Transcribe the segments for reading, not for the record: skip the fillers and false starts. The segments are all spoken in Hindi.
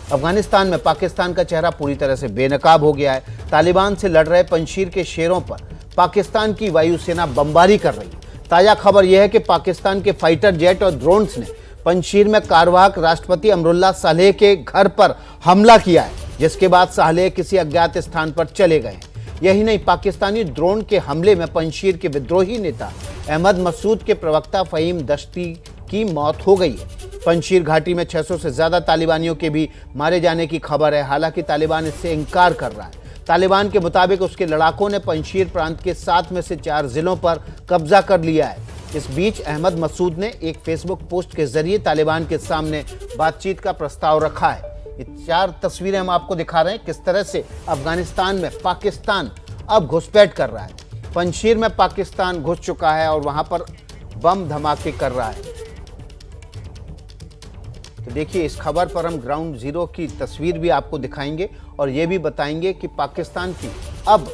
अफगानिस्तान में पाकिस्तान का चेहरा पूरी तरह से बेनकाब हो गया है। तालिबान से लड़ रहे पंजशीर के शेरों पर पाकिस्तान की वायुसेना बमबारी कर रही है। ताजा खबर यह है कि पाकिस्तान के फाइटर जेट और ड्रोन्स ने पंजशीर में कार्यवाहक राष्ट्रपति अमरुल्लाह सालेह के घर पर हमला किया है, जिसके बाद सालेह किसी अज्ञात स्थान पर चले गए। यही नहीं, पाकिस्तानी ड्रोन के हमले में पंजशीर के विद्रोही नेता अहमद मसूद के प्रवक्ता फहीम दश्ती की मौत हो गई है। पंजशीर घाटी में 600 से ज्यादा तालिबानियों के भी मारे जाने की खबर है। हालांकि तालिबान इससे इनकार कर रहा है। तालिबान के मुताबिक उसके लड़ाकों ने पंजशीर प्रांत के 7 में से 4 जिलों पर कब्जा कर लिया है। इस बीच अहमद मसूद ने एक फेसबुक पोस्ट के जरिए तालिबान के सामने बातचीत का प्रस्ताव रखा है। ये 4 तस्वीरें हम आपको दिखा रहे हैं किस तरह से अफगानिस्तान में पाकिस्तान अब घुसपैठ कर रहा है। पंजशीर में पाकिस्तान घुस चुका है और वहां पर बम धमाके कर रहा है। तो देखिए, इस खबर पर हम ग्राउंड जीरो की तस्वीर भी आपको दिखाएंगे और ये भी बताएंगे कि पाकिस्तान की अब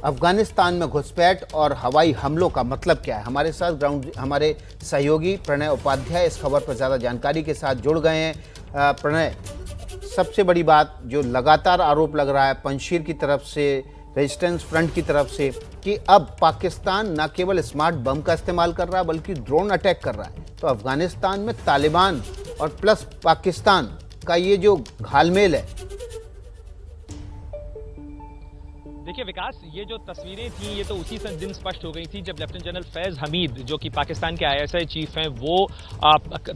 अफगानिस्तान में घुसपैठ और हवाई हमलों का मतलब क्या है। हमारे साथ हमारे सहयोगी प्रणय उपाध्याय इस खबर पर ज़्यादा जानकारी के साथ जुड़ गए हैं। प्रणय, सबसे बड़ी बात जो लगातार आरोप लग रहा है पंजशीर की तरफ से, रेजिस्टेंस फ्रंट की तरफ से, कि अब पाकिस्तान न केवल स्मार्ट बम का इस्तेमाल कर रहा है बल्कि ड्रोन अटैक कर रहा है। तो अफगानिस्तान में तालिबान और प्लस पाकिस्तान का ये जो घालमेल है। देखिए विकास, ये जो तस्वीरें थी ये तो उसी दिन स्पष्ट हो गई थी जब लेफ्टिनेंट जनरल फैज हमीद, जो कि पाकिस्तान के आईएसआई चीफ हैं, वो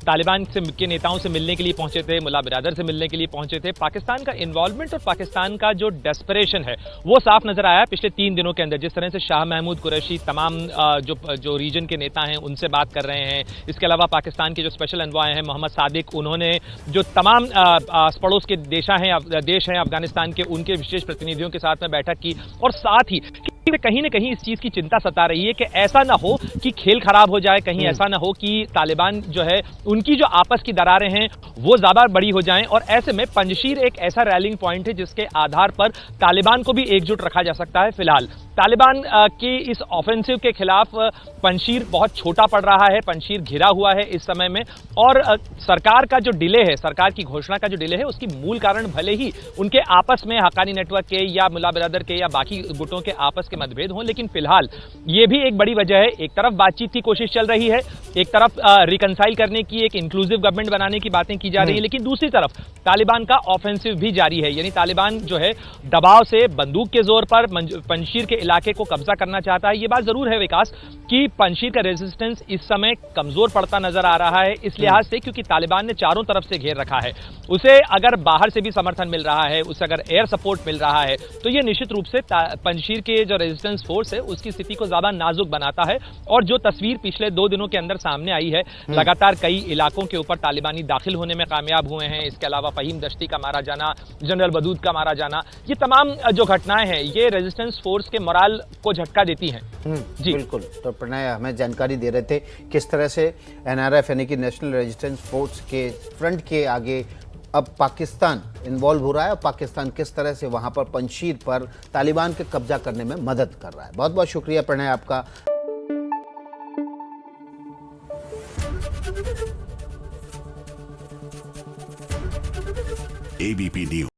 तालिबान के नेताओं से मिलने के लिए पहुंचे थे, मुल्ला बिरादर से मिलने के लिए पहुंचे थे। पाकिस्तान का इन्वॉल्वमेंट और पाकिस्तान का जो डेस्परेशन है वो साफ नजर आया पिछले 3 दिनों के अंदर। जिस तरह से शाह महमूद कुरैशी तमाम जो रीजन के नेता हैं उनसे बात कर रहे हैं। इसके अलावा पाकिस्तान के जो स्पेशल एनवॉय हैं मोहम्मद सादिक, उन्होंने जो तमाम पड़ोस के देश हैं अफगानिस्तान के, उनके विशेष प्रतिनिधियों के साथ में बैठक की। और साथ ही कहीं ना कहीं इस चीज की चिंता सता रही है कि ऐसा ना हो कि खेल खराब हो जाए, कहीं ऐसा ना हो कि तालिबान जो है उनकी जो आपस की दरारें हैं वो ज्यादा बड़ी हो जाएं। और ऐसे में पंजशीर एक ऐसा रैलिंग पॉइंट है जिसके आधार पर तालिबान को भी एकजुट रखा जा सकता है। फिलहाल तालिबान की इस ऑफेंसिव के खिलाफ पंजशीर बहुत छोटा पड़ रहा है, पंजशीर घिरा हुआ है इस समय में। और सरकार का जो डिले है, सरकार की घोषणा का जो डिले है, उसकी मूल कारण भले ही उनके आपस में हक्कानी नेटवर्क के या मुल्ला बिरादर के या बाकी गुटों के आपस के मतभेद हों, लेकिन फिलहाल ये भी एक बड़ी वजह है। एक तरफ बातचीत की कोशिश चल रही है, एक तरफ रिकंसाइल करने की, एक इंक्लूसिव गवर्नमेंट बनाने की बातें की जा रही है, लेकिन दूसरी तरफ तालिबान का ऑफेंसिव भी जारी है। यानी तालिबान जो है दबाव से, बंदूक के जोर पर पंजशीर के इलाके को कब्जा करना चाहता है। यह बात जरूर है विकास कि पंजशीर का रेजिस्टेंस इस समय कमजोर पड़ता नजर आ रहा है, इस लिहाज से क्योंकि तालिबान ने चारों तरफ से घेर रखा है। उसे अगर बाहर से भी समर्थन मिल रहा है, उसे अगर एयर सपोर्ट मिल रहा है, तो यह निश्चित रूप से पंजशीर के जो रेजिस्टेंस फोर्स है उसकी स्थिति को ज्यादा नाजुक बनाता है। और जो तस्वीर पिछले 2 दिनों के अंदर सामने आई है, लगातार कई इलाकों के ऊपर तालिबानी दाखिल होने में कामयाब हुए हैं। इसके अलावा फहीम दश्ती का मारा जाना, जनरल बदूद का मारा जाना, ये तमाम जो घटनाएं हैं ये रेजिस्टेंस फोर्स के मोराल को झटका देती हैं। जी बिल्कुल। तो प्रणय हमें जानकारी दे रहे थे किस तरह से एनआरएफ यानी कि नेशनल रेजिस्टेंस फोर्स के फ्रंट के आगे अब पाकिस्तान इन्वॉल्व हो रहा है और पाकिस्तान किस तरह से वहां पर पंजशीर पर तालिबान के कब्जा करने में मदद कर रहा है। बहुत बहुत शुक्रिया प्रणय आपका। ABP news.